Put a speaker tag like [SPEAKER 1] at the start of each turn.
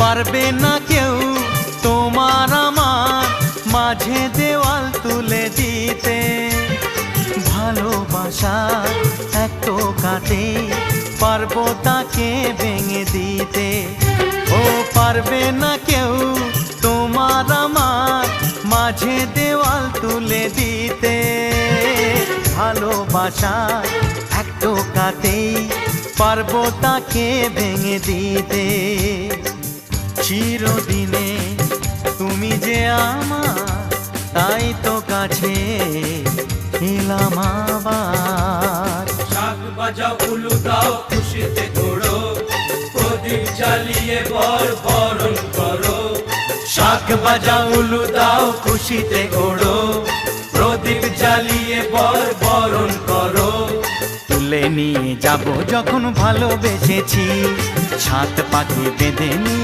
[SPEAKER 1] পারবে না কেউ তোমার আমার মাঝে দেওয়াল তুলে দিতে। ভালোবাসা এক টোকাতে পারবো তাকে ভেঙে দিতে। ও পারবে না কেউ তোমার আমার মাঝে দেওয়াল তুলে দিতে। ভালোবাসা এক টোকাতেই পারবো তাকে ভেঙে দিতে। চিরদিনে তুমি যে আমার, তাই তো কাছে এলাম আবার।
[SPEAKER 2] শাক বাজাও উলু দাও খুশিতে ঘোড়ো, প্রদীপ জ্বালিয়ে বরণ করো।
[SPEAKER 1] শাক বাজাও উলু দাও খুশিতে ঘোড়ো,
[SPEAKER 2] প্রদীপ জ্বালিয়ে বরণ করো।
[SPEAKER 1] তুলে নিয়ে যাব যখন ভালোবেসেছি, ছাদ পাখি বেঁধে নিয়ে